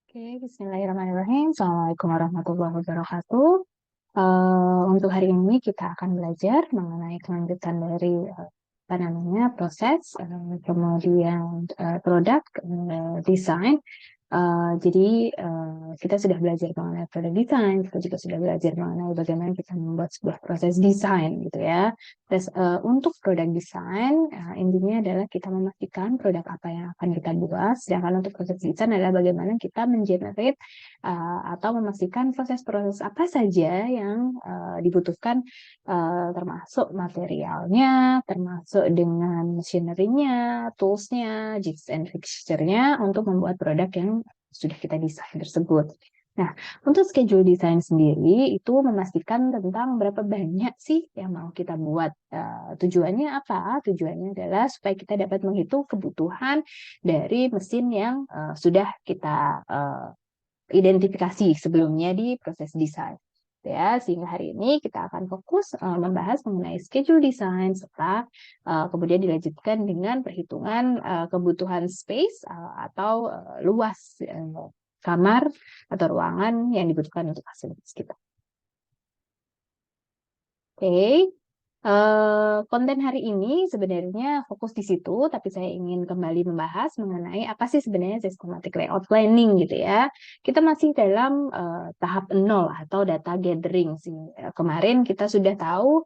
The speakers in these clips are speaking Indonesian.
Oke, Bismillahirrahmanirrahim. Assalamualaikum warahmatullahi wabarakatuh. Untuk hari ini kita akan belajar mengenai kelanjutan dari apa namanya proses, kemudian produk, desain. Jadi kita sudah belajar mengenai produk desain, kita juga sudah belajar mengenai bagaimana kita membuat sebuah proses desain, gitu ya. Terus untuk produk desain, intinya adalah kita memastikan produk apa yang akan kita buat. Sedangkan untuk proses desain adalah bagaimana kita mengenerate atau memastikan proses-proses apa saja yang dibutuhkan, termasuk materialnya, termasuk dengan machinery-nya, tools-nya, jigs and fixture-nya untuk membuat produk yang sudah kita desain tersebut. Nah, untuk schedule desain sendiri itu memastikan tentang berapa banyak sih yang mau kita buat. Tujuannya apa? Tujuannya adalah supaya kita dapat menghitung kebutuhan dari mesin yang sudah kita identifikasi sebelumnya di proses desain. Ya, sehingga hari ini kita akan fokus membahas mengenai schedule design serta kemudian dilanjutkan dengan perhitungan kebutuhan space atau luas kamar atau ruangan yang dibutuhkan untuk fasilitas kita. Oke. Konten hari ini sebenarnya fokus di situ, tapi saya ingin kembali membahas mengenai apa sih sebenarnya systematic layout planning gitu ya. Kita masih dalam tahap 0 atau data gathering sih. Kemarin kita sudah tahu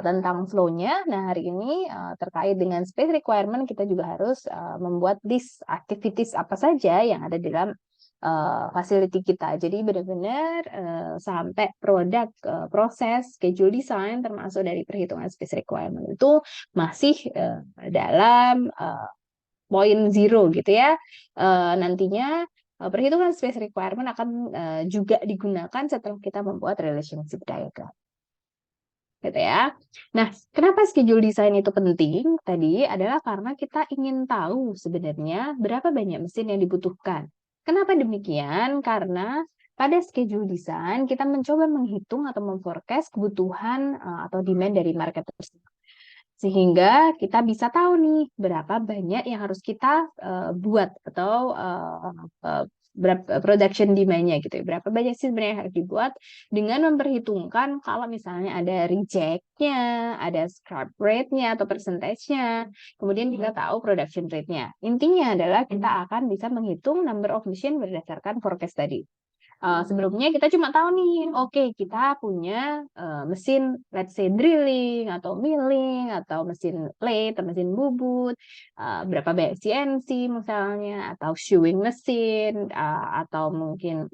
tentang flow-nya. Nah, hari ini terkait dengan space requirement kita juga harus membuat list activities apa saja yang ada dalam facility kita. Jadi benar-benar sampai produk, proses, schedule design termasuk dari perhitungan space requirement itu masih dalam point zero gitu ya. Nantinya perhitungan space requirement akan juga digunakan setelah kita membuat relationship diagram. Gitu ya. Nah, kenapa schedule design itu penting? Tadi adalah karena kita ingin tahu sebenarnya berapa banyak mesin yang dibutuhkan. Kenapa demikian? Karena pada schedule design kita mencoba menghitung atau memforecast kebutuhan atau demand dari market tersebut. Sehingga kita bisa tahu nih berapa banyak yang harus kita buat atau berapa production demand-nya gitu ya. Berapa banyak sih sebenarnya yang harus dibuat dengan memperhitungkan kalau misalnya ada reject-nya, ada scrap rate-nya atau percentage-nya. Kemudian kita tahu production rate-nya. Intinya adalah kita akan bisa menghitung number of machine berdasarkan forecast tadi. Sebelumnya kita cuma tahu nih, oke, kita punya mesin, let's say drilling atau milling atau mesin lathe atau mesin bubut, berapa banyak CNC misalnya atau shoeing mesin atau mungkin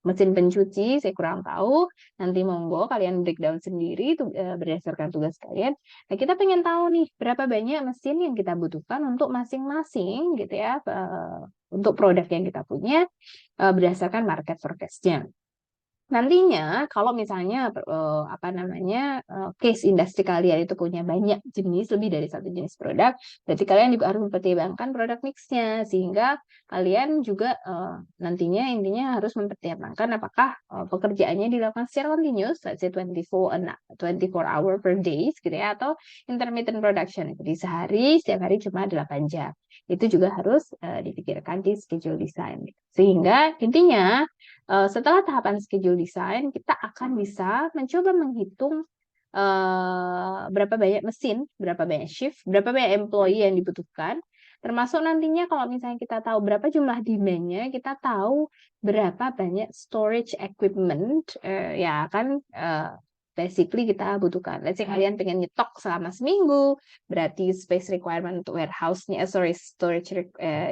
mesin pencuci, saya kurang tahu. Nanti monggo kalian breakdown sendiri berdasarkan tugas kalian. Nah, kita pengen tahu nih berapa banyak mesin yang kita butuhkan untuk masing-masing gitu ya, untuk produk yang kita punya berdasarkan market forecast-nya. Nantinya kalau misalnya apa namanya case industri kalian itu punya banyak jenis, lebih dari satu jenis produk, berarti kalian juga harus mempertimbangkan produk mix-nya sehingga kalian juga nantinya intinya harus mempertimbangkan apakah pekerjaannya dilakukan secara continuous, let's say 24 hour per day gitu ya, atau intermittent production. Jadi sehari setiap hari cuma 8 jam. Itu juga harus dipikirkan di schedule design. Sehingga intinya setelah tahapan schedule design, kita akan bisa mencoba menghitung berapa banyak mesin, berapa banyak shift, berapa banyak employee yang dibutuhkan. Termasuk nantinya kalau misalnya kita tahu berapa jumlah demand-nya, kita tahu berapa banyak storage equipment ya kan basically kita butuhkan. Let's say kalian pengen nyetok selama seminggu, berarti space requirement untuk warehouse-nya, storage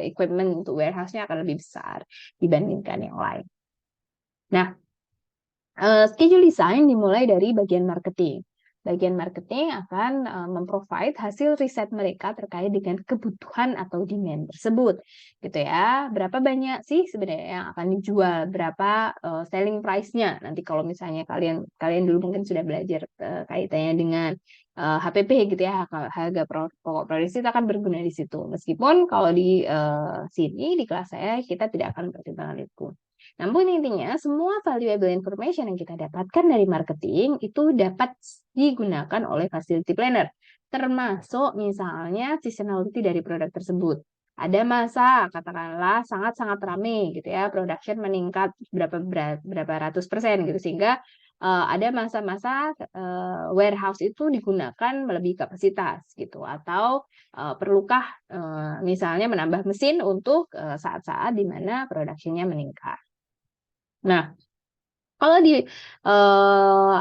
equipment untuk warehouse-nya akan lebih besar dibandingkan yang lain. Nah, schedule design dimulai dari bagian marketing. Bagian marketing akan memprovide hasil riset mereka terkait dengan kebutuhan atau demand tersebut, gitu ya. Berapa banyak sih sebenarnya yang akan dijual, berapa selling price-nya. Nanti kalau misalnya kalian dulu mungkin sudah belajar kaitannya dengan HPP gitu ya, harga pokok produksi itu akan berguna di situ. Meskipun kalau di sini di kelas saya kita tidak akan mempertimbangkan itu. Namun intinya semua valuable information yang kita dapatkan dari marketing itu dapat digunakan oleh facility planner, termasuk misalnya seasonality dari produk tersebut. Ada masa katakanlah sangat-sangat ramai gitu ya, production meningkat berapa ratus persen gitu, sehingga ada masa-masa warehouse itu digunakan melebihi kapasitas gitu, atau perlukah misalnya menambah mesin untuk saat-saat di mana produksinya meningkat. Nah, kalau di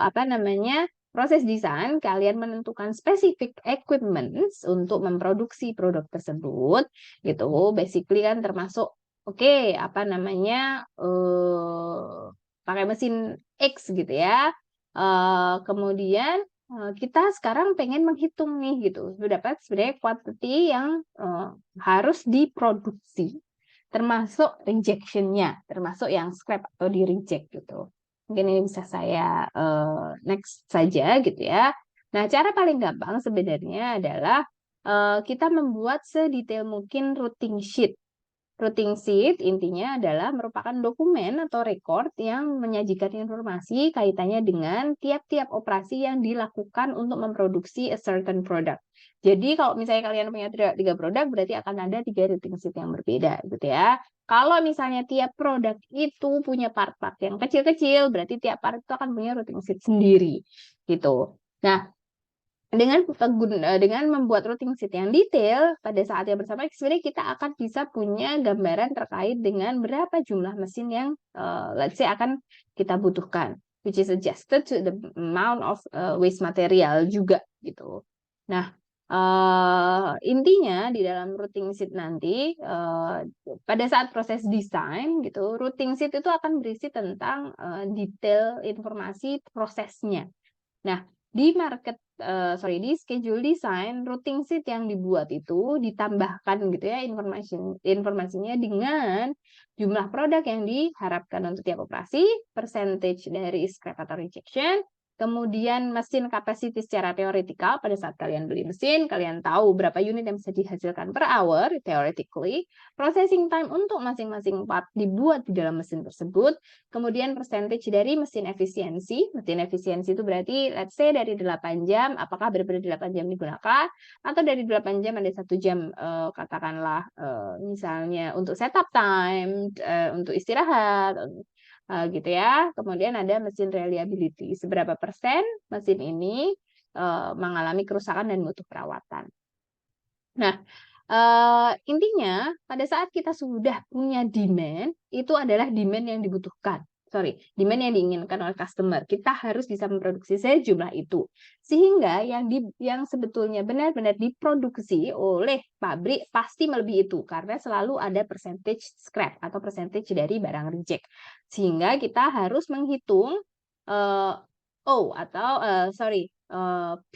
apa namanya, proses desain, kalian menentukan spesifik equipment untuk memproduksi produk tersebut gitu. Basically kan termasuk apa namanya, pakai mesin X gitu ya. Kemudian kita sekarang pengen menghitung nih gitu, dapat sebenarnya quantity yang harus diproduksi, termasuk rejection-nya, termasuk yang scrap atau di reject gitu. Mungkin ini bisa saya next saja gitu ya. Nah, cara paling gampang sebenarnya adalah kita membuat sedetail mungkin routing sheet. Routing sheet intinya adalah merupakan dokumen atau record yang menyajikan informasi kaitannya dengan tiap-tiap operasi yang dilakukan untuk memproduksi a certain product. Jadi kalau misalnya kalian punya tiga produk, berarti akan ada 3 routing sheet yang berbeda gitu ya. Kalau misalnya tiap produk itu punya part-part yang kecil-kecil, berarti tiap part itu akan punya routing sheet sendiri gitu. Nah, dengan membuat routing sheet yang detail pada saat yang bersamaan, sebenarnya kita akan bisa punya gambaran terkait dengan berapa jumlah mesin yang let's say akan kita butuhkan, which is adjusted to the amount of waste material juga gitu. Nah, intinya di dalam routing sheet nanti pada saat proses desain gitu, routing sheet itu akan berisi tentang detail informasi prosesnya. Nah, di schedule design, routing sheet yang dibuat itu ditambahkan gitu ya informasinya dengan jumlah produk yang diharapkan untuk tiap operasi, percentage dari scrap atau rejection, kemudian mesin capacity secara teoretikal. Pada saat kalian beli mesin, kalian tahu berapa unit yang bisa dihasilkan per hour, theoretically. Processing time untuk masing-masing part dibuat di dalam mesin tersebut. Kemudian percentage dari mesin efisiensi. Mesin efisiensi itu berarti let's say dari 8 jam, apakah benar-benar 8 jam digunakan, atau dari 8 jam ada 1 jam katakanlah misalnya untuk setup time, untuk istirahat, gitu ya. Kemudian ada mesin reliability. Seberapa persen mesin ini mengalami kerusakan dan butuh perawatan. Nah, intinya pada saat kita sudah punya demand, itu adalah demand yang dibutuhkan. Demand yang diinginkan oleh customer. Kita harus bisa memproduksi sejumlah itu. Sehingga yang sebetulnya benar-benar diproduksi oleh pabrik pasti melebihi itu. Karena selalu ada percentage scrap atau percentage dari barang reject. Sehingga kita harus menghitung P,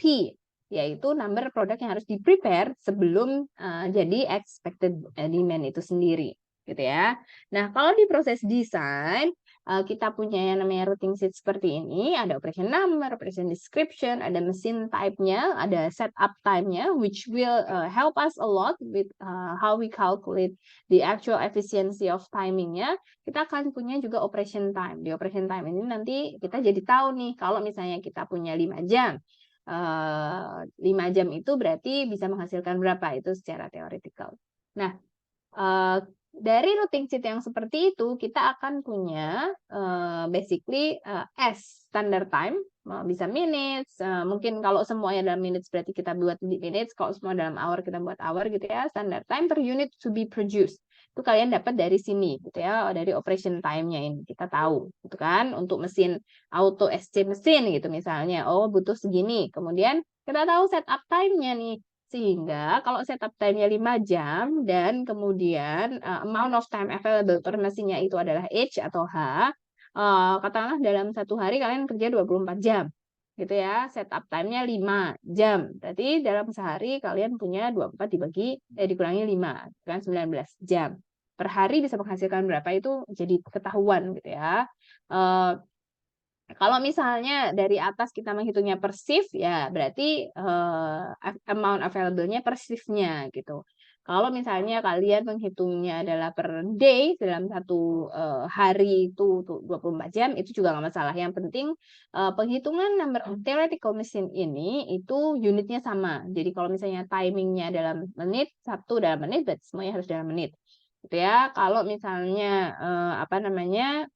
yaitu number produk yang harus di-prepare sebelum jadi expected demand itu sendiri, gitu ya. Nah, kalau di proses desain, kita punya yang namanya routing sheet seperti ini, ada operation number, operation description, ada mesin type-nya, ada setup time-nya, which will help us a lot with how we calculate the actual efficiency of timing-nya. Kita akan punya juga operation time. Di operation time ini nanti kita jadi tahu nih, kalau misalnya kita punya 5 jam, 5 jam itu berarti bisa menghasilkan berapa, itu secara teoretikal. Nah, dari routing sheet yang seperti itu kita akan punya basically S standard time, bisa minutes, mungkin kalau semuanya dalam minutes berarti kita buat di minutes, kalau semua dalam hour kita buat hour gitu ya. Standard time per unit to be produced itu kalian dapat dari sini gitu ya, dari operation time-nya ini kita tahu gitu kan. Untuk mesin auto SC mesin gitu misalnya, butuh segini, kemudian kita tahu setup time-nya nih, sehingga kalau setup time-nya 5 jam dan kemudian amount of time available per mesinnya itu adalah H atau H, katakanlah dalam satu hari kalian kerja 24 jam gitu ya, setup time-nya 5 jam. Berarti dalam sehari kalian punya 24 dikurangi 5, kan 19 jam. Per hari bisa menghasilkan berapa itu jadi ketahuan gitu ya. Kalau misalnya dari atas kita menghitungnya per shift, ya berarti amount available-nya per shift-nya gitu. Kalau misalnya kalian menghitungnya adalah per day dalam satu hari itu 24 jam itu juga nggak masalah. Yang penting penghitungan number of theoretical machine ini itu unitnya sama. Jadi kalau misalnya timingnya dalam menit, satu dalam menit, berarti semuanya harus dalam menit. Gitu ya. Kalau misalnya apa namanya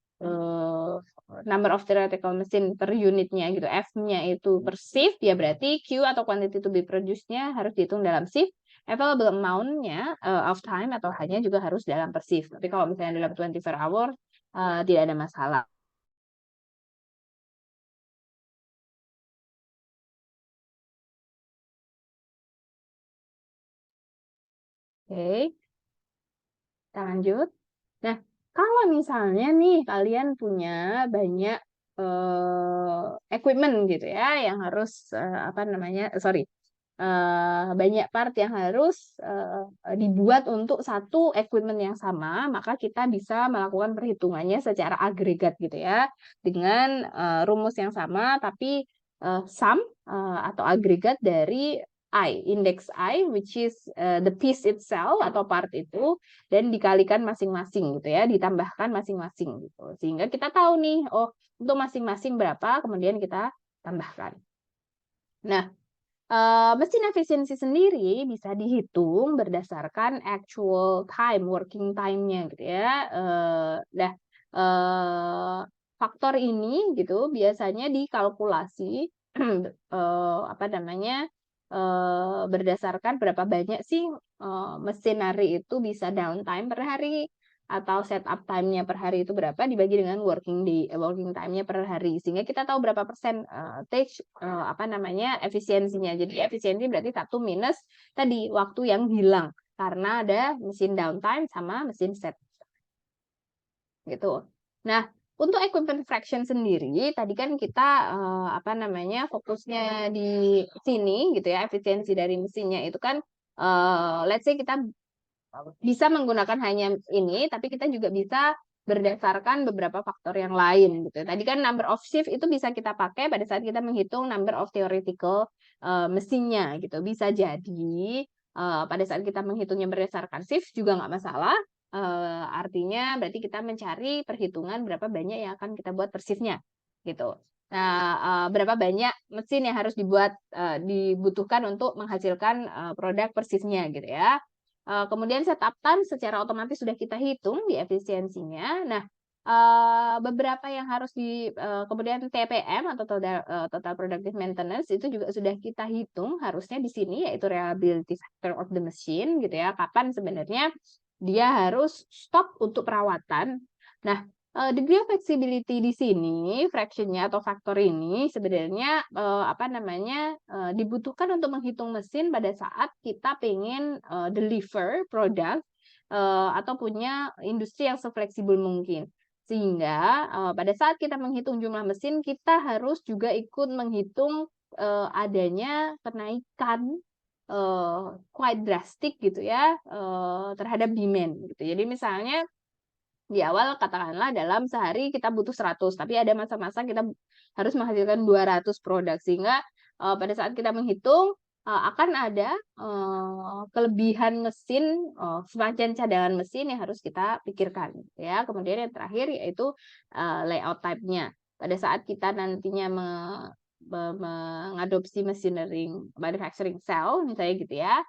number of theoretical machine per unitnya gitu, F-nya itu per shift, ya berarti Q atau quantity to be produced-nya harus dihitung dalam shift. Available amount-nya of time atau hanya juga harus dalam per shift. Tapi kalau misalnya dalam 24 hour tidak ada masalah. Oke, kita lanjut. Nah, kalau misalnya nih kalian punya banyak equipment gitu ya yang harus apa namanya, sorry, banyak part yang harus dibuat untuk satu equipment yang sama, maka kita bisa melakukan perhitungannya secara agregat gitu ya, dengan rumus yang sama, tapi sum atau agregat dari I, index I, which is the piece itself atau part itu, dan dikalikan masing-masing gitu ya, ditambahkan masing-masing gitu. Sehingga kita tahu nih, oh untuk masing-masing berapa, kemudian kita tambahkan. Nah, mesin efisiensi sendiri bisa dihitung berdasarkan actual time, working time-nya gitu ya. Nah, faktor ini gitu biasanya dikalkulasi apa namanya berdasarkan berapa banyak sih mesin hari itu bisa downtime per hari atau setup time-nya per hari itu berapa dibagi dengan working time-nya per hari, sehingga kita tahu berapa persen apa namanya efisiensinya. Jadi efisiensi berarti 1 minus tadi waktu yang hilang karena ada mesin downtime sama mesin set gitu. Nah, untuk equipment fraction sendiri tadi kan kita apa namanya fokusnya di sini gitu ya, efisiensi dari mesinnya itu kan let's say kita bisa menggunakan hanya ini, tapi kita juga bisa berdasarkan beberapa faktor yang lain gitu. Tadi kan number of shift itu bisa kita pakai pada saat kita menghitung number of theoretical mesinnya gitu. Bisa jadi pada saat kita menghitungnya berdasarkan shift juga nggak masalah. Artinya berarti kita mencari perhitungan berapa banyak yang akan kita buat per shiftnya gitu. Nah, berapa banyak mesin yang harus dibutuhkan untuk menghasilkan produk per shiftnya gitu ya. Kemudian setup time secara otomatis sudah kita hitung di efisiensinya. Nah, beberapa yang harus kemudian TPM atau total productive maintenance itu juga sudah kita hitung harusnya di sini, yaitu reliability factor of the machine gitu ya. Kapan sebenarnya dia harus stop untuk perawatan. Nah, degree of flexibility di sini, fraction-nya atau faktor ini sebenarnya apa namanya dibutuhkan untuk menghitung mesin pada saat kita pengen deliver produk atau punya industri yang sefleksibel mungkin. Sehingga pada saat kita menghitung jumlah mesin, kita harus juga ikut menghitung adanya kenaikan quite drastic gitu ya terhadap demand gitu. Jadi misalnya di awal katakanlah dalam sehari kita butuh 100, tapi ada masa-masa kita harus menghasilkan 200 produk, sehingga pada saat kita menghitung akan ada kelebihan mesin, semacam cadangan mesin yang harus kita pikirkan ya. Kemudian yang terakhir yaitu layout type-nya. Pada saat kita nantinya mengadopsi machinery manufacturing cell misalnya gitu ya,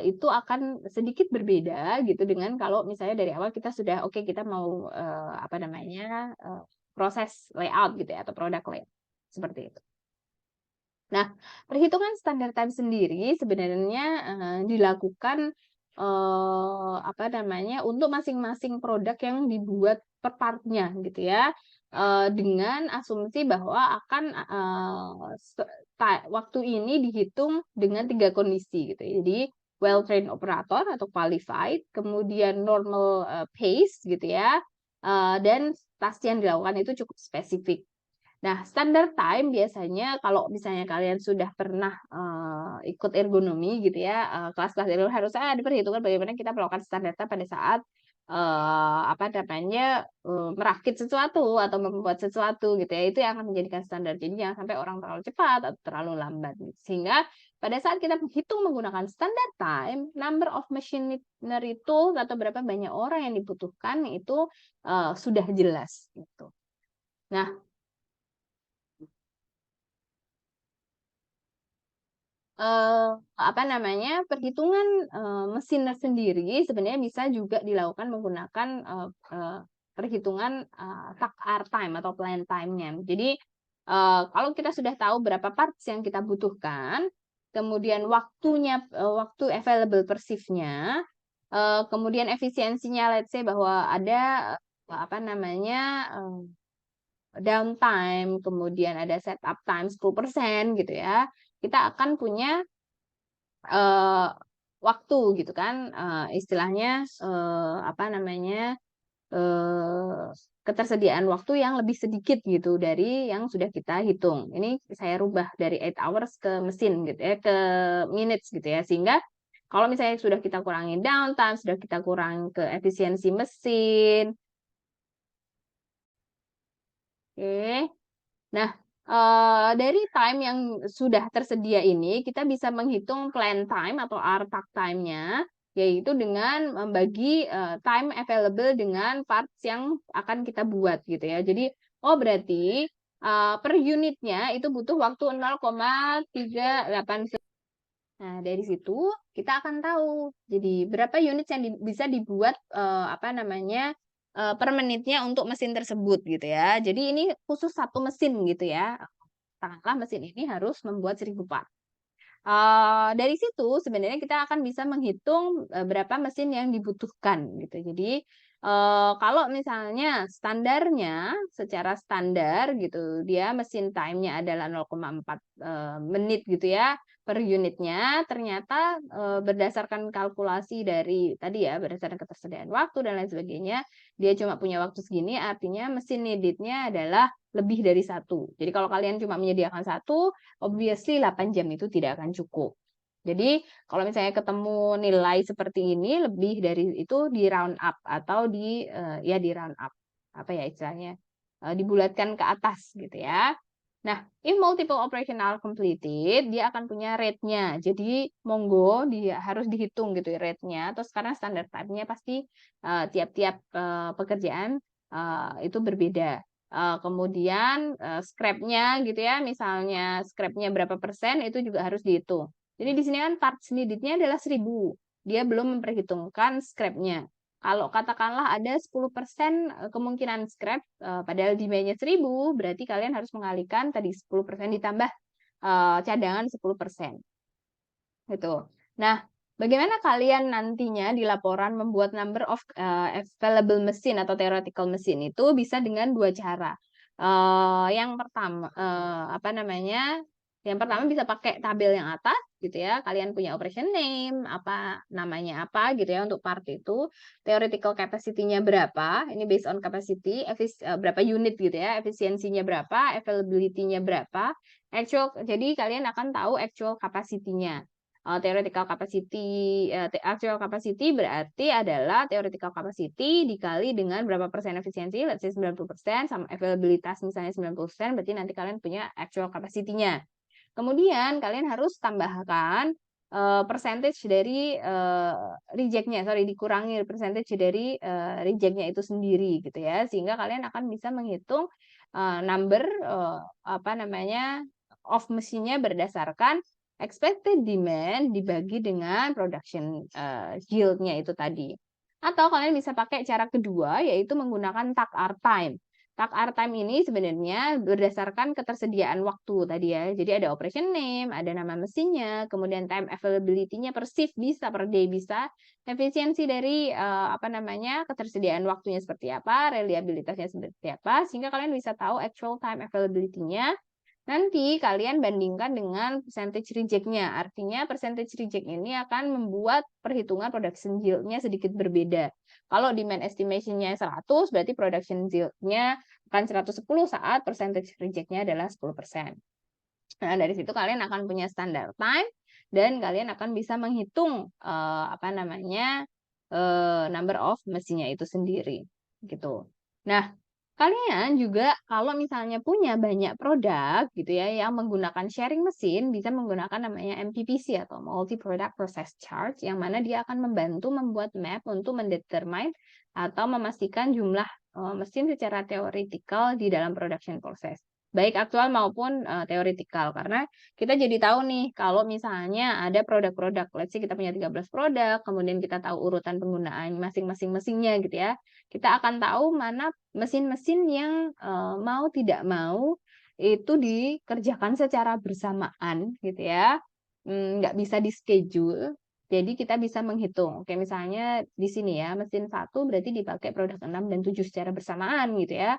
itu akan sedikit berbeda gitu dengan kalau misalnya dari awal kita sudah oke kita mau apa namanya proses layout gitu ya atau produk layout seperti itu. Nah, perhitungan standar time sendiri sebenarnya dilakukan apa namanya untuk masing-masing produk yang dibuat per partnya gitu ya, dengan asumsi bahwa akan waktu ini dihitung dengan 3 kondisi gitu. Jadi well trained operator atau qualified, kemudian normal pace gitu ya, dan task yang dilakukan itu cukup spesifik. Nah, standard time biasanya kalau misalnya kalian sudah pernah ikut ergonomi gitu ya, kelas-kelas ergonomi harusnya ada perhitungan bagaimana kita melakukan standar time pada saat apa namanya merakit sesuatu atau membuat sesuatu gitu ya, itu yang akan menjadikan standar. Jadi jangan sampai orang terlalu cepat atau terlalu lambat. Sehingga pada saat kita menghitung menggunakan standard time, number of machinery tools atau berapa banyak orang yang dibutuhkan itu sudah jelas gitu. Nah, apa namanya, perhitungan mesin sendiri sebenarnya bisa juga dilakukan menggunakan perhitungan tak time atau plan time-nya. Jadi kalau kita sudah tahu berapa parts yang kita butuhkan, kemudian waktunya, waktu available per shift-nya, kemudian efisiensinya, let's say bahwa ada apa namanya, downtime, kemudian ada setup time 10% gitu ya. Kita akan punya waktu gitu kan, istilahnya apa namanya, ketersediaan waktu yang lebih sedikit gitu dari yang sudah kita hitung. Ini saya rubah dari 8 hours ke mesin gitu ya, ke minutes gitu ya. Sehingga kalau misalnya sudah kita kurangi downtime, sudah kita kurangi ke efisiensi mesin. Oke. Nah, dari time yang sudah tersedia ini, kita bisa menghitung plan time atau RTAK time-nya, yaitu dengan membagi time available dengan parts yang akan kita buat gitu ya. Jadi, oh berarti per unitnya itu butuh waktu 0,389. Nah, dari situ kita akan tahu. Jadi berapa unit yang bisa dibuat apa namanya per menitnya untuk mesin tersebut gitu ya. Jadi ini khusus satu mesin gitu ya. Katakanlah mesin ini harus membuat 1000 part. Dari situ sebenarnya kita akan bisa menghitung berapa mesin yang dibutuhkan gitu. Jadi kalau misalnya standarnya secara standar gitu, dia mesin time-nya adalah 0,4 menit gitu ya per unitnya. Ternyata berdasarkan kalkulasi dari tadi ya, berdasarkan ketersediaan waktu dan lain sebagainya, dia cuma punya waktu segini, artinya mesin needed-nya adalah lebih dari satu. Jadi kalau kalian cuma menyediakan satu, obviously 8 jam itu tidak akan cukup. Jadi kalau misalnya ketemu nilai seperti ini, lebih dari itu di round up atau ya di round up. Apa ya istilahnya? Dibulatkan ke atas gitu ya. Nah, if multiple operational completed, dia akan punya rate-nya. Jadi monggo dia harus dihitung gitu ya rate-nya. Terus karena standar time-nya pasti tiap-tiap pekerjaan itu berbeda. Kemudian scrap-nya gitu ya, misalnya scrap-nya berapa persen itu juga harus dihitung. Jadi di sini kan parts needed-nya adalah 1000. Dia belum memperhitungkan scrap-nya. Kalau katakanlah ada 10% kemungkinan scrap, padahal demand-nya 1000, berarti kalian harus mengalihkan tadi 10% ditambah cadangan 10%. Gitu. Nah, bagaimana kalian nantinya di laporan membuat number of available mesin atau theoretical mesin itu bisa dengan dua cara. Yang pertama, apa namanya? Yang pertama bisa pakai tabel yang atas gitu ya. Kalian punya operation name, apa namanya apa gitu ya untuk part itu. Theoretical capacity-nya berapa? Ini based on capacity, berapa unit gitu ya. Efisiensinya berapa, availability-nya berapa. Jadi kalian akan tahu actual capacity-nya. Theoretical capacity, actual capacity berarti adalah theoretical capacity dikali dengan berapa persen efisiensi, let's say 90%, sama availabilitas misalnya 90%, berarti nanti kalian punya actual capacity-nya. Kemudian kalian harus tambahkan percentage dari reject-nya, dikurangi percentage dari reject-nya itu sendiri gitu ya, sehingga kalian akan bisa menghitung number apa namanya of mesinnya berdasarkan expected demand dibagi dengan production yield-nya itu tadi. Atau kalian bisa pakai cara kedua, yaitu menggunakan takt R time. Takt R time ini sebenarnya berdasarkan ketersediaan waktu tadi ya. Jadi ada operation name, ada nama mesinnya, kemudian time availability-nya per shift bisa, per day bisa, efisiensi dari apa namanya ketersediaan waktunya seperti apa, reliabilitasnya seperti apa, sehingga kalian bisa tahu actual time availability-nya. Nanti kalian bandingkan dengan percentage reject-nya. Artinya percentage reject ini akan membuat perhitungan production yield-nya sedikit berbeda. Kalau demand estimation-nya 100, berarti production yield-nya akan 110 saat percentage reject-nya adalah 10%. Nah, dari situ kalian akan punya standard time dan kalian akan bisa menghitung apa namanya number of mesinnya itu sendiri gitu. Nah, Kalian juga kalau misalnya punya banyak produk gitu ya yang menggunakan sharing mesin, bisa menggunakan namanya MPPC atau Multi Product Process Chart, yang mana dia akan membantu membuat map untuk mendetermine atau memastikan jumlah mesin secara teoretikal di dalam production process, baik aktual maupun teoretikal. Karena kita jadi tahu nih kalau misalnya ada produk-produk, let's say kita punya 13 produk, kemudian kita tahu urutan penggunaan masing-masing mesinnya gitu ya. Kita akan tahu mana mesin-mesin yang mau tidak mau itu dikerjakan secara bersamaan gitu ya. Nggak bisa di schedule. Jadi kita bisa menghitung. Oke, misalnya di sini ya, mesin 1 berarti dipakai produk 6 dan 7 secara bersamaan gitu ya.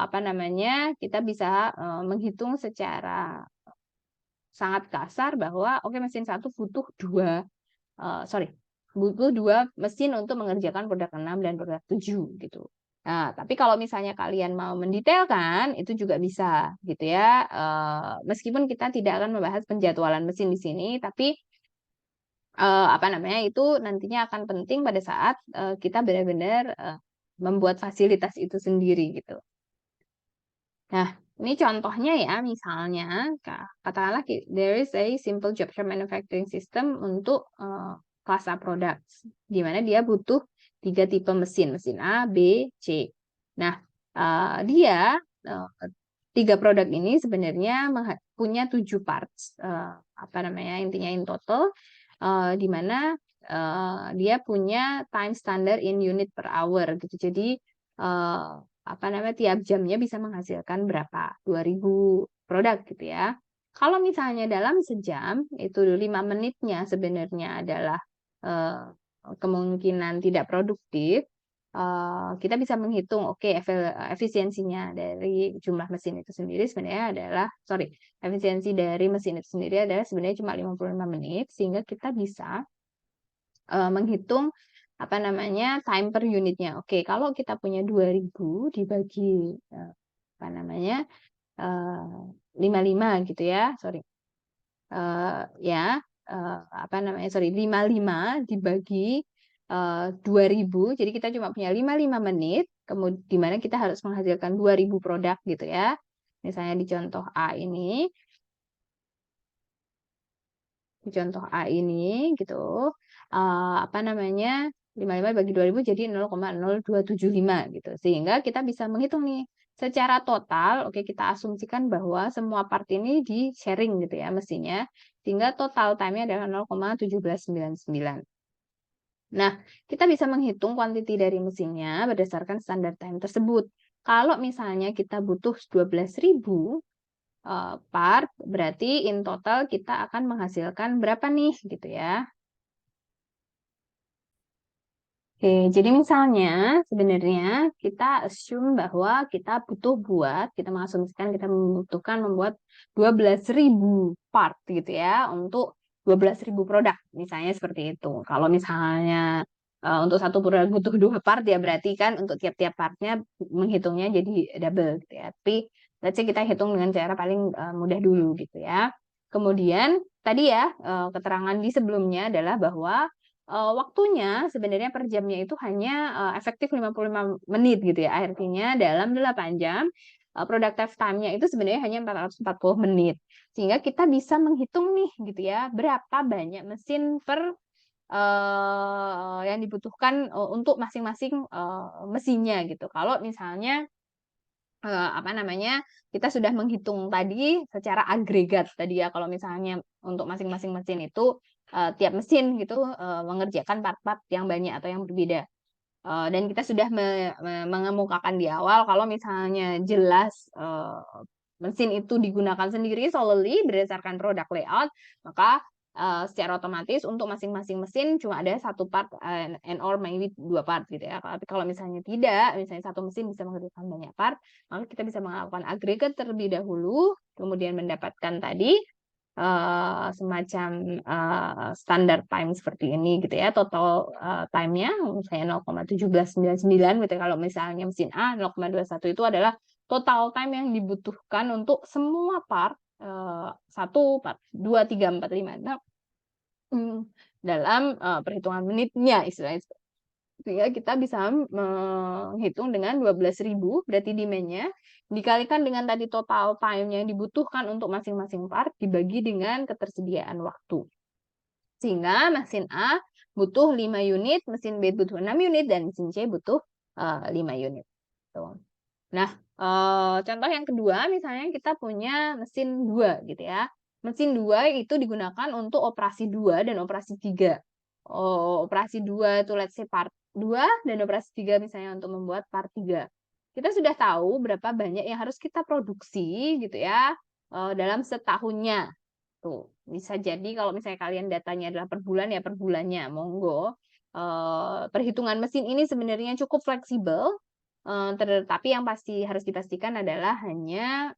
Apa namanya? Kita bisa menghitung secara sangat kasar bahwa oke, mesin 1 butuh butuh 2 mesin untuk mengerjakan produk 6 dan produk 7 gitu. Nah, tapi kalau misalnya kalian mau mendetailkan, itu juga bisa gitu ya. Meskipun kita tidak akan membahas penjadwalan mesin di sini, tapi apa namanya itu nantinya akan penting pada saat kita benar-benar membuat fasilitas itu sendiri gitu. Nah, ini contohnya ya, misalnya katakanlah there is a simple job shop manufacturing system untuk kelas A products, di mana dia butuh 3 tipe mesin, mesin A, B, C. Nah, dia 3 produk ini sebenarnya punya 7 parts, apa namanya intinya in total, di mana dia punya time standard in unit per hour gitu. Jadi apa namanya tiap jamnya bisa menghasilkan berapa 2000 produk gitu ya. Kalau misalnya dalam sejam itu 5 menitnya sebenarnya adalah kemungkinan tidak produktif, kita bisa menghitung oke efisiensinya dari jumlah mesin itu sendiri sebenarnya adalah efisiensi dari mesin itu sendiri adalah sebenarnya cuma 55 menit, sehingga kita bisa menghitung apa namanya time per unitnya. Oke, kalau kita punya 2000 dibagi apa namanya 55 gitu ya, ya apa namanya 55 dibagi 2000, jadi kita cuma punya 55 menit, kemudian di mana kita harus menghasilkan 2000 produk gitu ya. Misalnya di contoh A ini, gitu apa namanya 55 bagi 2000 jadi 0,0275 gitu, sehingga kita bisa menghitung nih secara total. Oke, kita asumsikan bahwa semua part ini di sharing gitu ya mesinnya, sehingga total time-nya adalah 0,1799. Nah, kita bisa menghitung quantity dari mesinnya berdasarkan standar time tersebut. Kalau misalnya kita butuh 12.000 part, berarti in total kita akan menghasilkan berapa nih gitu ya. Oke, jadi misalnya sebenarnya kita assume bahwa kita mengasumsikan kita membutuhkan membuat 12.000 part gitu ya untuk 12.000 produk, misalnya seperti itu. Kalau misalnya untuk satu produk butuh 2 part, ya berarti kan untuk tiap-tiap partnya menghitungnya jadi double gitu ya. Tapi let's say kita hitung dengan cara paling mudah dulu gitu ya. Kemudian tadi ya keterangan di sebelumnya adalah bahwa waktunya sebenarnya per jamnya itu hanya efektif 55 menit gitu ya. Artinya dalam 8 jam productive time-nya itu sebenarnya hanya 440 menit. Sehingga kita bisa menghitung nih gitu ya, berapa banyak mesin per yang dibutuhkan untuk masing-masing mesinnya gitu. Kalau misalnya apa namanya kita sudah menghitung tadi secara agregat tadi ya, kalau misalnya untuk masing-masing mesin itu tiap mesin gitu mengerjakan part-part yang banyak atau yang berbeda. Dan kita sudah mengemukakan di awal kalau misalnya jelas mesin itu digunakan sendiri solely berdasarkan produk layout, maka secara otomatis untuk masing-masing mesin cuma ada 1 part and or maybe 2 part gitu ya. Tapi kalau misalnya tidak, misalnya satu mesin bisa mengerjakan banyak part, maka kita bisa melakukan agregat terlebih dahulu, kemudian mendapatkan tadi semacam standar time seperti ini gitu ya, total time-nya misalnya 0,1799 gitu ya. Kalau misalnya mesin A 0,21 itu adalah total time yang dibutuhkan untuk semua part 1, part 2, 3, 4, 5 dalam perhitungan menitnya istilahnya. Sehingga kita bisa menghitung dengan 12.000, berarti demand-nya, dikalikan dengan tadi total time yang dibutuhkan untuk masing-masing part, dibagi dengan ketersediaan waktu. Sehingga mesin A butuh 5 unit, mesin B butuh 6 unit, dan mesin C butuh 5 unit. Tuh. Nah, contoh yang kedua, misalnya kita punya mesin 2 gitu ya. Mesin 2 itu digunakan untuk operasi 2 dan operasi 3. Operasi 2 itu let's say part 2 dan operasi 3 misalnya untuk membuat part 3. Kita sudah tahu berapa banyak yang harus kita produksi gitu ya dalam setahunnya. Tuh, bisa jadi kalau misalnya kalian datanya adalah per bulan ya per bulannya, monggo. Perhitungan mesin ini sebenarnya cukup fleksibel, tetapi yang pasti harus dipastikan adalah hanya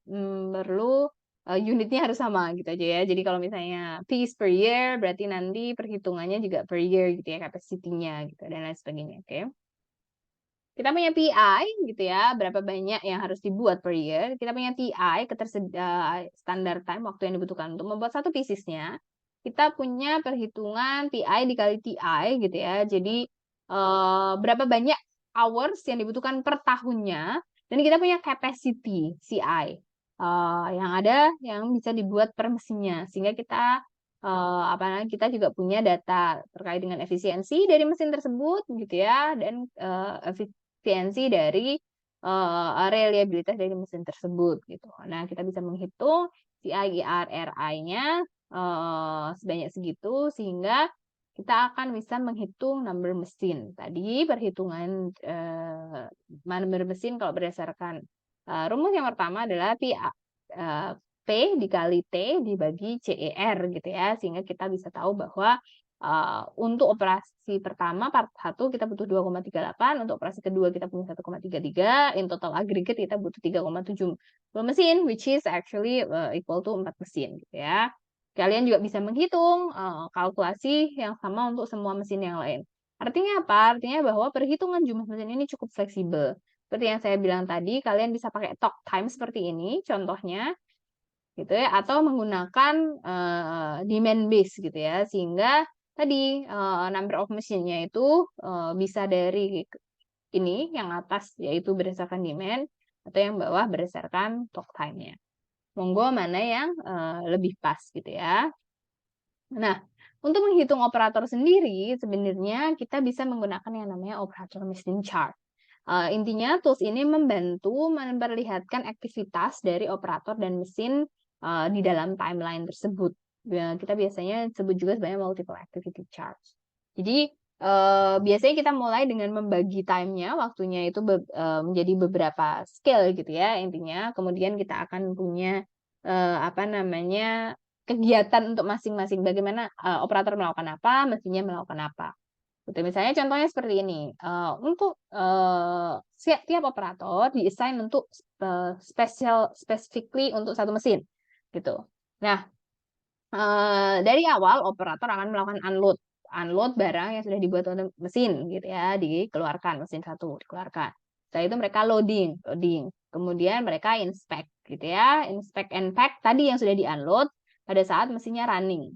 perlu unitnya harus sama gitu aja ya. Jadi kalau misalnya piece per year, berarti nanti perhitungannya juga per year gitu ya, capacity-nya gitu dan lain sebagainya. Oke. Kita punya PI gitu ya, berapa banyak yang harus dibuat per year. Kita punya TI, standar time, waktu yang dibutuhkan untuk membuat satu piecesnya. Kita punya perhitungan PI dikali TI gitu ya. Jadi berapa banyak hours yang dibutuhkan per tahunnya. Dan kita punya capacity CI. Yang ada yang bisa dibuat per mesinnya. Sehingga kita kita juga punya data terkait dengan efisiensi dari mesin tersebut gitu ya, dan efisiensi dari reliabilitas dari mesin tersebut gitu. Nah, kita bisa menghitung CIR RI-nya sebanyak segitu sehingga kita akan bisa menghitung number mesin. Tadi perhitungan number mesin kalau berdasarkan rumus yang pertama adalah P dikali T dibagi CER gitu ya, sehingga kita bisa tahu bahwa untuk operasi pertama part 1 kita butuh 2,38, untuk operasi kedua kita punya 1,33, in total aggregate kita butuh 3,7 mesin, which is actually equal to 4 mesin gitu ya. Kalian juga bisa menghitung kalkulasi yang sama untuk semua mesin yang lain. Artinya apa? Artinya bahwa perhitungan jumlah mesin ini cukup fleksibel. Seperti yang saya bilang tadi, kalian bisa pakai talk time seperti ini, contohnya gitu ya, atau menggunakan demand base gitu ya, sehingga tadi number of machine-nya itu bisa dari ini yang atas yaitu berdasarkan demand atau yang bawah berdasarkan talk time-nya. Monggo mana yang lebih pas gitu ya. Nah, untuk menghitung operator sendiri sebenarnya kita bisa menggunakan yang namanya operator machine chart. Intinya tools ini membantu memperlihatkan aktivitas dari operator dan mesin di dalam timeline tersebut. Kita biasanya sebut juga sebagai multiple activity charts. Jadi biasanya kita mulai dengan membagi time-nya, waktunya itu menjadi beberapa scale gitu ya intinya. Kemudian kita akan punya kegiatan untuk masing-masing. Bagaimana operator melakukan apa, mesinnya melakukan apa. Gitu. Misalnya contohnya seperti ini. Untuk tiap operator diassign untuk specifically untuk satu mesin. Gitu. Nah, dari awal operator akan melakukan unload barang yang sudah dibuat untuk mesin gitu ya, dikeluarkan mesin satu dikeluarkan. Setelah itu mereka loading. Kemudian mereka inspect gitu ya, inspect and pack tadi yang sudah di-unload pada saat mesinnya running.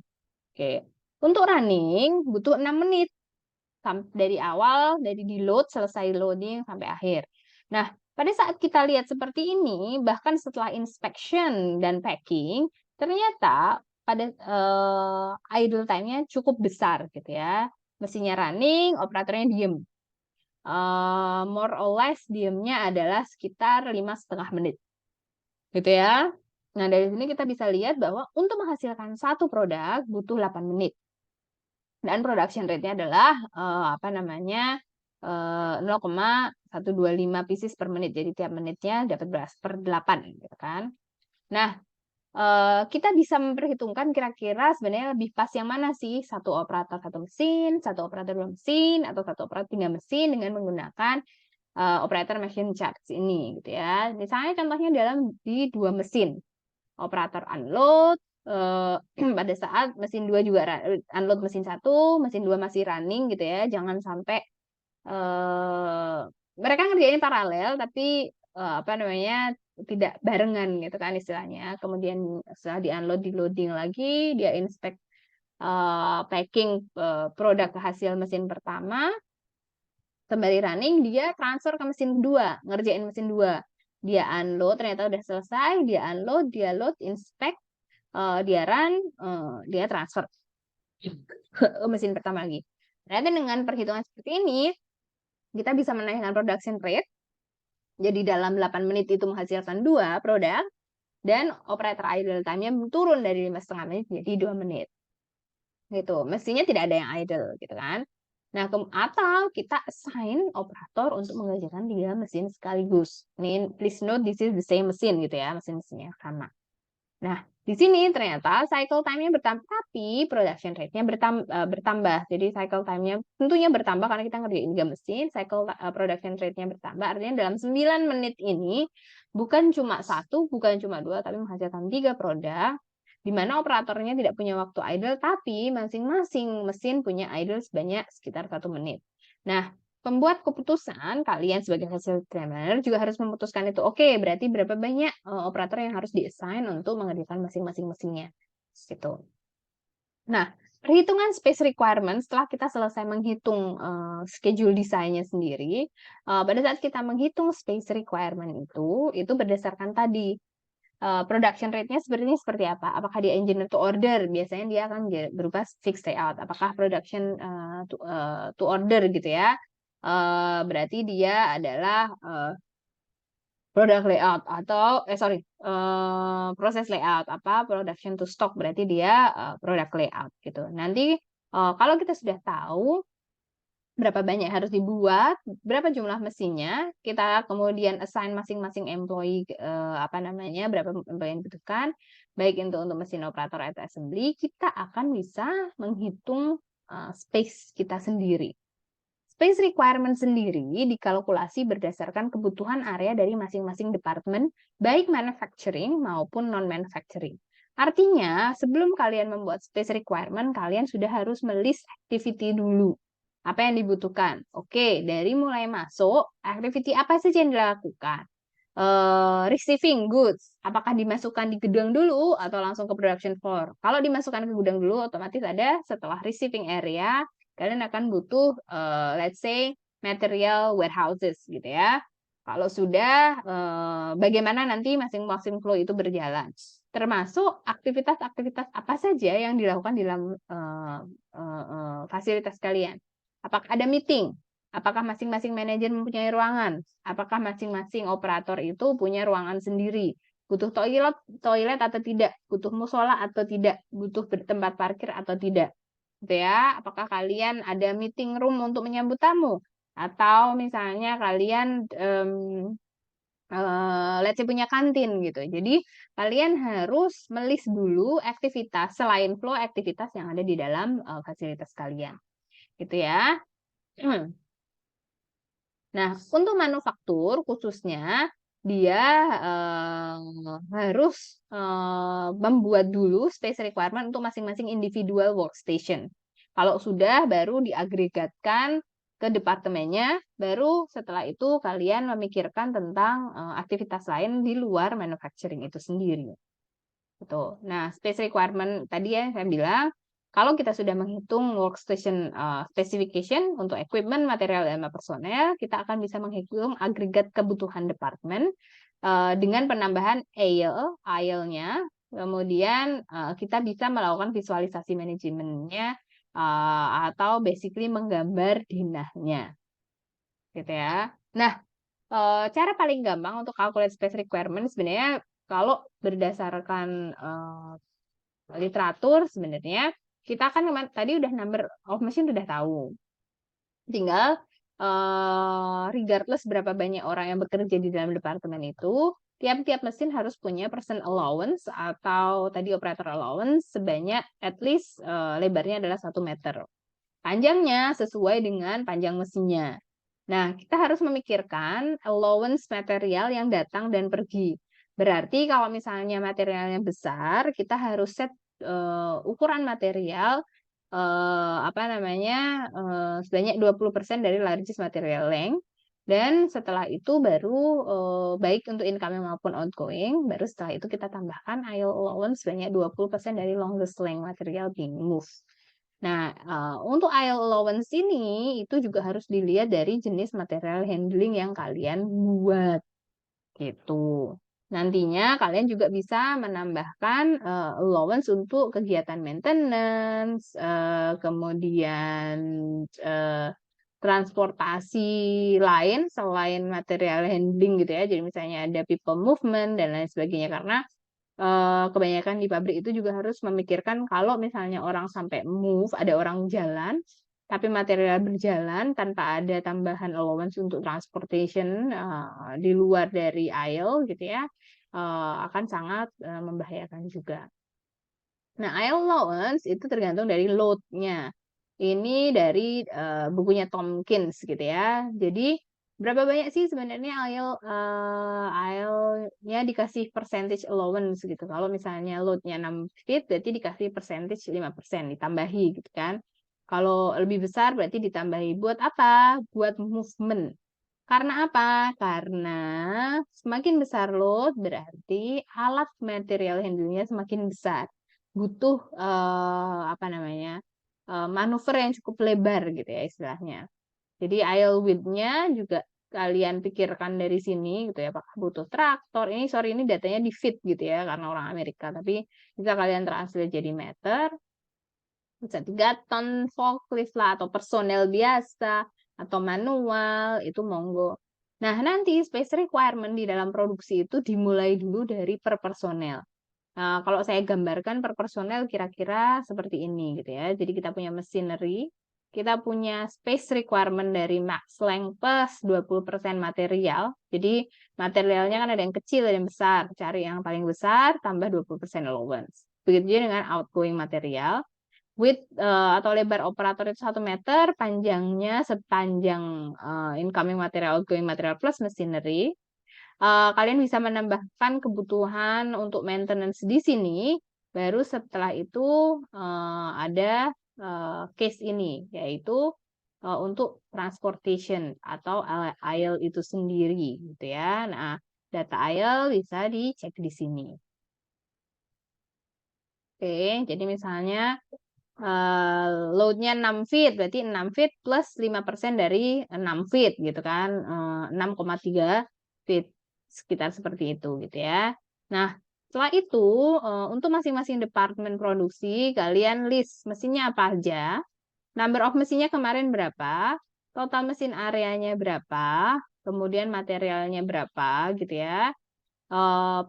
Oke. Untuk running butuh 6 menit dari awal, dari di load, selesai loading sampai akhir. Nah, pada saat kita lihat seperti ini, bahkan setelah inspection dan packing, ternyata pada idle time-nya cukup besar gitu ya. Mesinnya running, operatornya diem. More or less diemnya adalah sekitar 5,5 menit. Gitu ya. Nah, dari sini kita bisa lihat bahwa untuk menghasilkan satu produk butuh 8 menit. Dan production rate-nya adalah 0,125 pieces per menit. Jadi tiap menitnya dapat beras per 8 gitu kan. Nah, kita bisa memperhitungkan kira-kira sebenarnya lebih pas yang mana sih, satu operator satu mesin, satu operator dua mesin, atau satu operator 3 mesin dengan menggunakan operator machine charts ini gitu ya. Misalnya contohnya di 2 mesin. Operator unload pada saat mesin 2 juga unload mesin 1, mesin 2 masih running gitu ya. Jangan sampai mereka ngerjain paralel tapi tidak barengan gitu kan istilahnya. Kemudian setelah di-unload, di loading lagi, dia inspect packing produk hasil mesin pertama. kembali running, dia transfer ke mesin kedua, ngerjain mesin 2. Dia unload, ternyata udah selesai, dia unload, dia load, inspect, dia run, dia transfer ke mesin pertama lagi. Ternyata dengan perhitungan seperti ini, kita bisa menaikkan production rate. Jadi dalam 8 menit itu menghasilkan 2 produk, dan operator idle time-nya turun dari 5,5 menit jadi 2 menit. Gitu. Mestinya tidak ada yang idle gitu kan. Nah, atau kita assign operator untuk mengerjakan 3 mesin sekaligus. Ini please note this is the same mesin gitu ya, mesin-mesinnya sama. Nah, di sini ternyata cycle time-nya bertambah, tapi production rate-nya bertambah. Jadi cycle time-nya tentunya bertambah karena kita ngerjain 3 mesin, cycle production rate-nya bertambah. Artinya dalam 9 menit ini bukan cuma 1, bukan cuma 2, tapi menghasilkan 3 produk, di mana operatornya tidak punya waktu idle, tapi masing-masing mesin punya idle sebanyak sekitar 1 menit. Nah, pembuat keputusan, kalian sebagai facility manager juga harus memutuskan itu. Oke, berarti berapa banyak operator yang harus di-assign untuk mengerjakan masing-masing mesinnya. Gitu. Nah, perhitungan space requirement setelah kita selesai menghitung schedule desainnya sendiri, pada saat kita menghitung space requirement itu berdasarkan tadi production rate-nya seperti apa? Apakah dia engineer to order? Biasanya dia akan berupa fixed layout. Apakah production to order gitu ya? Berarti dia adalah product layout atau proses layout, apa production to stock, berarti dia product layout gitu. Nanti kalau kita sudah tahu berapa banyak harus dibuat, berapa jumlah mesinnya, kita kemudian assign masing-masing employee berapa employee yang dibutuhkan, baik itu untuk mesin operator atau assembly, kita akan bisa menghitung space kita sendiri. Space requirement sendiri dikalkulasi berdasarkan kebutuhan area dari masing-masing departemen, baik manufacturing maupun non-manufacturing. Artinya, sebelum kalian membuat space requirement, kalian sudah harus melist activity dulu. Apa yang dibutuhkan? Oke, dari mulai masuk, activity apa saja yang dilakukan? Receiving goods, apakah dimasukkan di gudang dulu atau langsung ke production floor? Kalau dimasukkan ke gudang dulu, otomatis ada setelah receiving area, kalian akan butuh, let's say, material warehouses gitu ya. Kalau sudah, bagaimana nanti masing-masing flow itu berjalan? Termasuk aktivitas-aktivitas apa saja yang dilakukan di dalam fasilitas kalian. Apakah ada meeting? Apakah masing-masing manajer mempunyai ruangan? Apakah masing-masing operator itu punya ruangan sendiri? Butuh toilet atau tidak? Butuh musola atau tidak? Butuh tempat parkir atau tidak? Gitu ya. Apakah kalian ada meeting room untuk menyambut tamu? Atau misalnya kalian let's say punya kantin gitu. Jadi kalian harus melis dulu aktivitas selain flow aktivitas yang ada di dalam fasilitas kalian. Gitu ya. Nah, untuk manufaktur khususnya dia harus membuat dulu space requirement untuk masing-masing individual workstation. Kalau sudah, baru diagregatkan ke departemennya, baru setelah itu kalian memikirkan tentang aktivitas lain di luar manufacturing itu sendiri. Gitu. Nah, space requirement tadi ya saya bilang, kalau kita sudah menghitung workstation specification untuk equipment, material, dan personel, kita akan bisa menghitung agregat kebutuhan departemen dengan penambahan AIL-nya. Kemudian kita bisa melakukan visualisasi manajemennya atau basically menggambar dinahnya. Gitu ya. Nah, cara paling gampang untuk calculate space requirement sebenarnya kalau berdasarkan literatur sebenarnya kita kan tadi udah number of machine udah tahu. Tinggal regardless berapa banyak orang yang bekerja di dalam departemen itu, tiap-tiap mesin harus punya person allowance atau tadi operator allowance sebanyak at least lebarnya adalah 1 meter. Panjangnya sesuai dengan panjang mesinnya. Nah, kita harus memikirkan allowance material yang datang dan pergi. Berarti kalau misalnya materialnya besar, kita harus set ukuran material sebanyak 20% dari largest material length. Dan setelah itu baru baik untuk incoming maupun outgoing, baru setelah itu kita tambahkan IL allowance sebanyak 20% dari longest length material being moved. Nah, untuk IELTS allowance ini itu juga harus dilihat dari jenis material handling yang kalian buat gitu. Nantinya kalian juga bisa menambahkan allowance untuk kegiatan maintenance, kemudian transportasi lain selain material handling gitu ya. Jadi misalnya ada people movement dan lain sebagainya karena kebanyakan di pabrik itu juga harus memikirkan kalau misalnya orang sampai move, ada orang jalan, tapi material berjalan tanpa ada tambahan allowance untuk transportation di luar dari aisle gitu ya, akan sangat membahayakan juga. Nah, aisle allowance itu tergantung dari load-nya. Ini dari bukunya Tomkins gitu ya. Jadi berapa banyak sih sebenarnya IELTS-nya dikasih percentage allowance gitu. Kalau misalnya load-nya 6 feet berarti dikasih percentage 5% ditambahi gitu kan. Kalau lebih besar berarti ditambahi buat apa? Buat movement. Karena apa? Karena semakin besar load berarti alat material handlingnya semakin besar. Butuh apa namanya? Manuver yang cukup lebar gitu ya istilahnya. Jadi aisle width-nya juga kalian pikirkan dari sini gitu ya, apakah butuh traktor. Ini sorry ini datanya di feet gitu ya karena orang Amerika, tapi bisa kalian translate jadi meter, bisa 3 ton forklift lah atau personel biasa atau manual itu monggo. Nah, nanti space requirement di dalam produksi itu dimulai dulu dari per personel. Nah, kalau saya gambarkan per personel kira-kira seperti ini gitu ya. Jadi kita punya machinery, kita punya space requirement dari max length plus 20% material. Jadi materialnya kan ada yang kecil, ada yang besar. Cari yang paling besar, tambah 20% allowance. Begitu juga dengan outgoing material. Width atau lebar operator itu 1 meter, panjangnya sepanjang incoming material, outgoing material plus machinery. Kalian bisa menambahkan kebutuhan untuk maintenance di sini, baru setelah itu ada case ini, yaitu untuk transportation atau aisle itu sendiri, gitu ya. Nah, data aisle bisa dicek di sini. Oke, jadi misalnya load-nya 6 feet, berarti 6 feet plus 5% dari 6 feet gitu kan, 6,3 feet, sekitar seperti itu gitu ya. Nah, setelah itu untuk masing-masing departemen produksi, kalian list mesinnya apa aja, number of mesinnya kemarin berapa, total mesin areanya berapa, kemudian materialnya berapa gitu ya,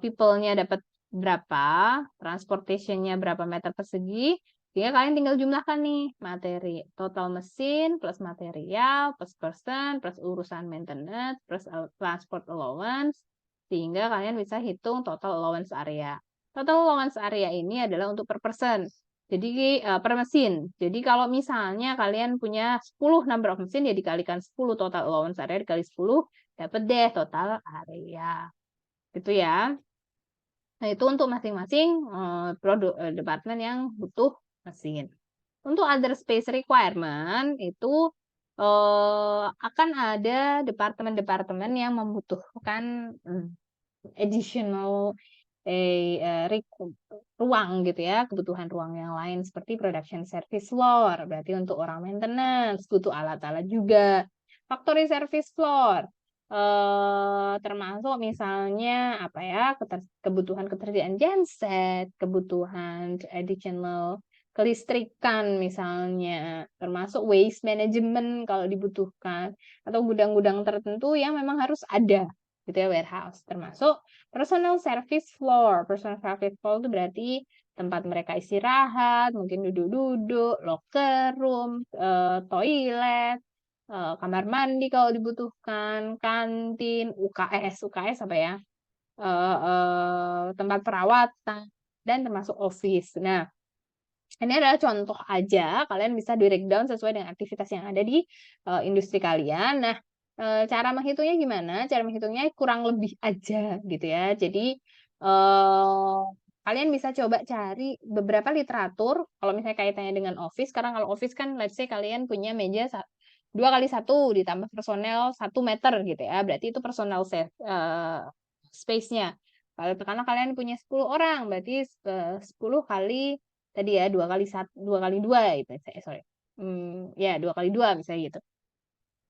people-nya dapat berapa, transportation-nya berapa meter persegi, sehingga kalian tinggal jumlahkan nih materi total mesin plus material plus person plus urusan maintenance plus transport allowance, sehingga kalian bisa hitung total allowance area. Total allowance area ini adalah untuk per person. Jadi per mesin. Jadi kalau misalnya kalian punya 10 number of mesin ya dikalikan 10 total allowance area dikali 10 dapat deh total area. Gitu ya. Nah, itu untuk masing-masing produk departemen yang butuh mesin. Untuk other space requirement itu akan ada departemen-departemen yang membutuhkan additional ruang gitu ya, kebutuhan ruang yang lain seperti production service floor. Berarti untuk orang maintenance butuh alat-alat juga. Factory service floor termasuk misalnya apa ya, kebutuhan ketersediaan genset, kebutuhan additional kelistrikan misalnya, termasuk waste management kalau dibutuhkan, atau gudang-gudang tertentu yang memang harus ada gitu ya, warehouse, termasuk personal service floor. Personal service floor itu berarti tempat mereka istirahat, mungkin duduk-duduk, locker room, toilet, kamar mandi kalau dibutuhkan, kantin, UKS apa ya, tempat perawatan, dan termasuk office. Nah, ini adalah contoh aja, kalian bisa breakdown sesuai dengan aktivitas yang ada di industri kalian. Nah, cara menghitungnya gimana? Cara menghitungnya kurang lebih aja gitu ya. Jadi, kalian bisa coba cari beberapa literatur, kalau misalnya kaitannya dengan office, karena kalau office kan let's say kalian punya meja 2x1 ditambah personel 1 meter gitu ya, berarti itu personal space-nya. Karena kalian punya 10 orang, berarti 10 kali tadi ya 2 kali 2 itu sorry. Ya 2 kali 2 misalnya gitu.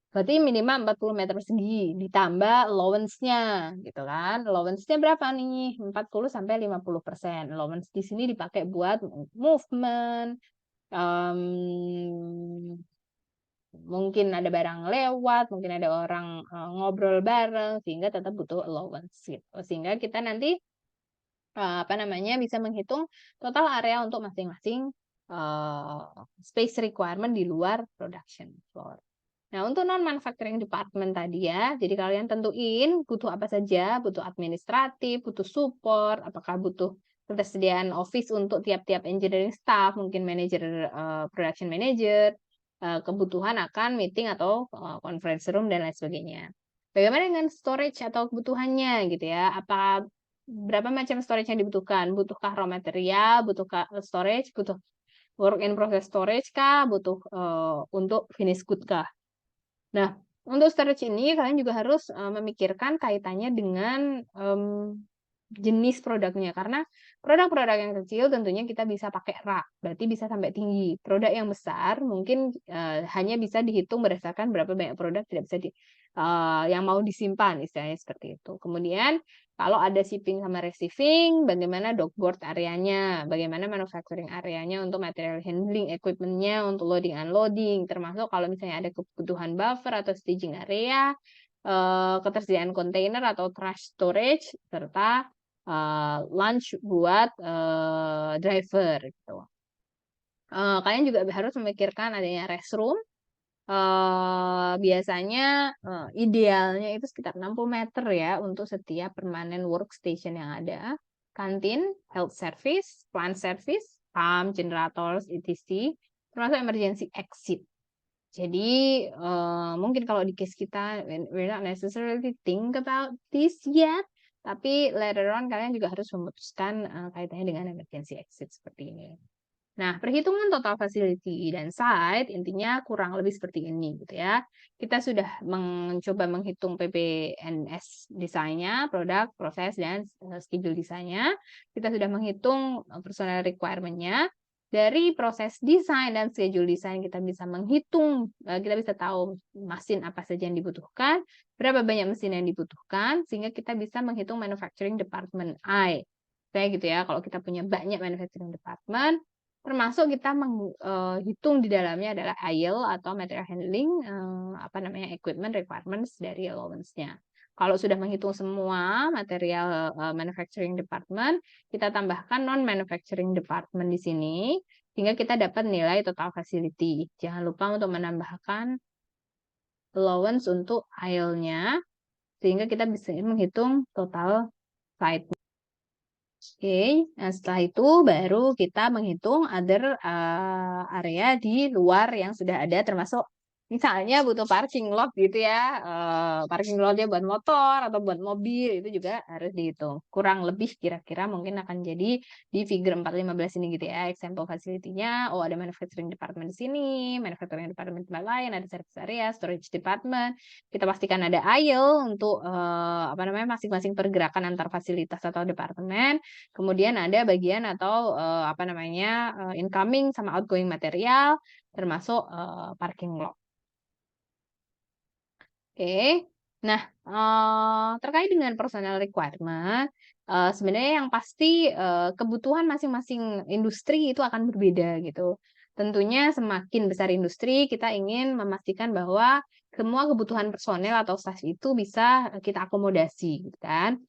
Berarti minimal 40 meter persegi ditambah allowance-nya gitu kan. Allowance-nya berapa nih? 40-50%. Allowance di sini dipakai buat movement, mungkin ada barang lewat, mungkin ada orang ngobrol bareng, sehingga tetap butuh allowance gitu. Sehingga kita nanti apa namanya bisa menghitung total area untuk masing-masing space requirement di luar production floor. Nah, untuk non-manufacturing department tadi ya, jadi kalian tentuin butuh apa saja, butuh administratif, butuh support, apakah butuh ketersediaan office untuk tiap-tiap engineering staff, mungkin manager, production manager, kebutuhan akan meeting atau conference room dan lain sebagainya. Bagaimana dengan storage atau kebutuhannya gitu ya? Berapa macam storage yang dibutuhkan? Butuhkah raw material, butuhkah storage, butuh work in process storage kah, butuh untuk finish good kah? Nah, untuk storage ini kalian juga harus memikirkan kaitannya dengan jenis produknya karena produk-produk yang kecil tentunya kita bisa pakai rak, berarti bisa sampai tinggi. Produk yang besar mungkin hanya bisa dihitung berdasarkan berapa banyak produk tidak bisa yang mau disimpan istilahnya seperti itu. Kemudian kalau ada shipping sama receiving, bagaimana dockboard areanya, bagaimana manufacturing areanya untuk material handling, equipment-nya untuk loading unloading, termasuk kalau misalnya ada kebutuhan buffer atau staging area, ketersediaan kontainer atau trash storage, serta lunch buat driver gitu. Kalian juga harus memikirkan adanya restroom. Biasanya idealnya itu sekitar 60 meter ya untuk setiap permanent workstation yang ada. Kantin, health service, plant service, pump, generators, etc. Termasuk emergency exit. Jadi mungkin kalau di case kita we're not necessarily think about this yet, tapi later on kalian juga harus memutuskan kaitannya dengan emergency exit seperti ini. Nah, perhitungan total facility dan site intinya kurang lebih seperti ini gitu ya. Kita sudah mencoba menghitung PPNS desainnya, produk, proses, dan schedule desainnya. Kita sudah menghitung personal requirement-nya. Dari proses desain dan schedule desain kita bisa menghitung, kita bisa tahu mesin apa saja yang dibutuhkan, berapa banyak mesin yang dibutuhkan, sehingga kita bisa menghitung manufacturing department I. Kayak gitu ya, kalau kita punya banyak manufacturing department, termasuk kita menghitung di dalamnya adalah IL atau material handling equipment requirements dari allowance-nya. Kalau sudah menghitung semua material manufacturing department, kita tambahkan non manufacturing department di sini sehingga kita dapat nilai total facility. Jangan lupa untuk menambahkan allowance untuk IL-nya sehingga kita bisa menghitung total site. Oke, nah setelah itu baru kita menghitung other area di luar yang sudah ada termasuk misalnya butuh parking lot gitu ya, parking lotnya buat motor atau buat mobil itu juga harus dihitung. Kurang lebih kira-kira mungkin akan jadi di figure 415 ini gitu ya, example facility-nya, oh ada manufacturing department di sini, manufacturing department tempat lain, ada service area, storage department. Kita pastikan ada aisle untuk masing-masing pergerakan antar fasilitas atau departemen. Kemudian ada bagian atau incoming sama outgoing material termasuk parking lot. Oke. Nah, terkait dengan personal requirement, sebenarnya yang pasti kebutuhan masing-masing industri itu akan berbeda gitu. Tentunya semakin besar industri, kita ingin memastikan bahwa semua kebutuhan personel atau staff itu bisa kita akomodasi, gitu kan,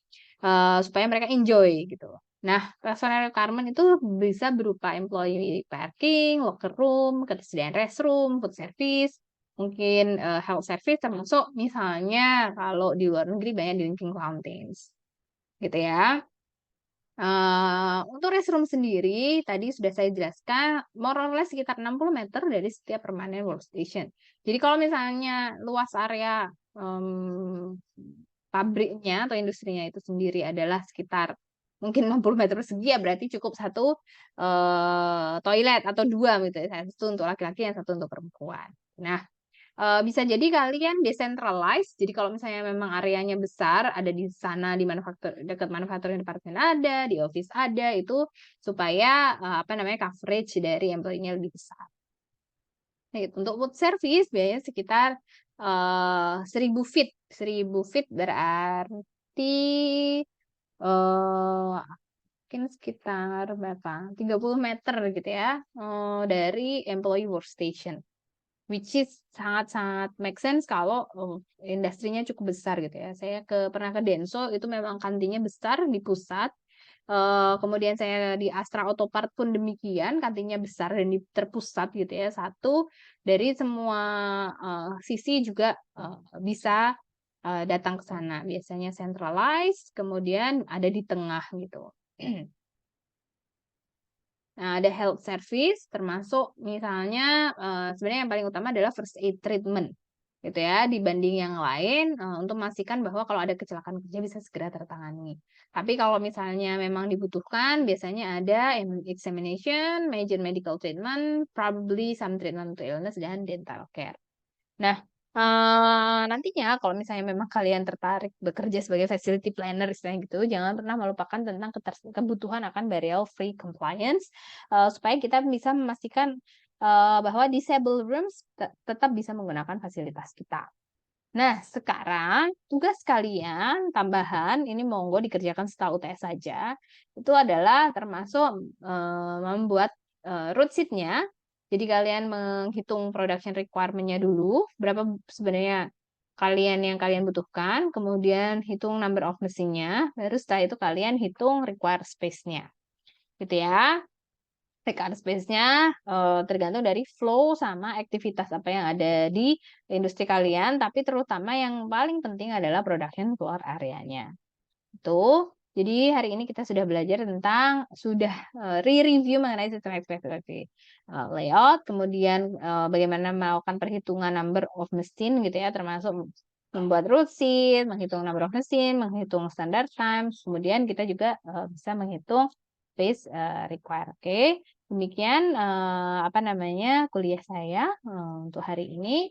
supaya mereka enjoy gitu. Nah, personal requirement itu bisa berupa employee parking, locker room, ketersediaan restroom, food service, mungkin health service termasuk misalnya kalau di luar negeri banyak drinking fountains gitu ya. Untuk restroom sendiri tadi sudah saya jelaskan more or less sekitar 60 meter dari setiap permanent workstation. Jadi kalau misalnya luas area pabriknya atau industrinya itu sendiri adalah sekitar mungkin 60 meter persegi ya berarti cukup satu toilet atau dua gitu ya. Satu untuk laki-laki dan satu untuk perempuan. Nah, Bisa jadi kalian decentralize, jadi kalau misalnya memang areanya besar, ada di sana, di dekat manufacturing department ada, di office ada, itu supaya apa namanya coverage dari employee-nya lebih besar. Nah, gitu. Untuk food service biasanya sekitar 1000 feet. 1000 feet berarti mungkin sekitar berapa? 30 meter gitu ya dari employee workstation. Which is sangat-sangat make sense kalau industrinya cukup besar gitu ya. Saya pernah ke Denso itu memang kantinnya besar di pusat. Kemudian saya di Astra Autopart pun demikian, kantinnya besar dan terpusat gitu ya. Satu dari semua sisi juga bisa datang ke sana. Biasanya centralized, kemudian ada di tengah gitu. Nah, ada health service, termasuk misalnya sebenarnya yang paling utama adalah first aid treatment, gitu ya, dibanding yang lain untuk memastikan bahwa kalau ada kecelakaan kerja bisa segera tertangani. Tapi kalau misalnya memang dibutuhkan, biasanya ada examination, major medical treatment, probably some treatment to illness, dan dental care. Nah, nantinya kalau misalnya memang kalian tertarik bekerja sebagai facility planner istilahnya gitu, jangan pernah melupakan tentang kebutuhan akan burial free compliance supaya kita bisa memastikan bahwa disable rooms tetap bisa menggunakan fasilitas kita. Nah, sekarang tugas kalian tambahan ini monggo dikerjakan setelah UTS saja. Itu adalah termasuk membuat root sheet-nya. Jadi kalian menghitung production requirement-nya dulu, berapa sebenarnya yang kalian butuhkan, kemudian hitung number of machine-nya, baru setelah itu kalian hitung required space-nya. Gitu ya. Required space-nya tergantung dari flow sama aktivitas apa yang ada di industri kalian, tapi terutama yang paling penting adalah production floor area-nya. Itu. Jadi hari ini kita sudah belajar tentang re-review mengenai sistem ekspektasi layout, kemudian bagaimana melakukan perhitungan number of machine gitu ya, termasuk membuat root sheet, menghitung number of machine, menghitung standard time, kemudian kita juga bisa menghitung space required. Oke. Demikian apa namanya kuliah saya untuk hari ini.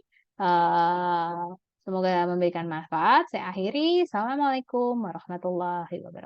Semoga memberikan manfaat. Saya akhiri. Assalamualaikum warahmatullahi wabarakatuh.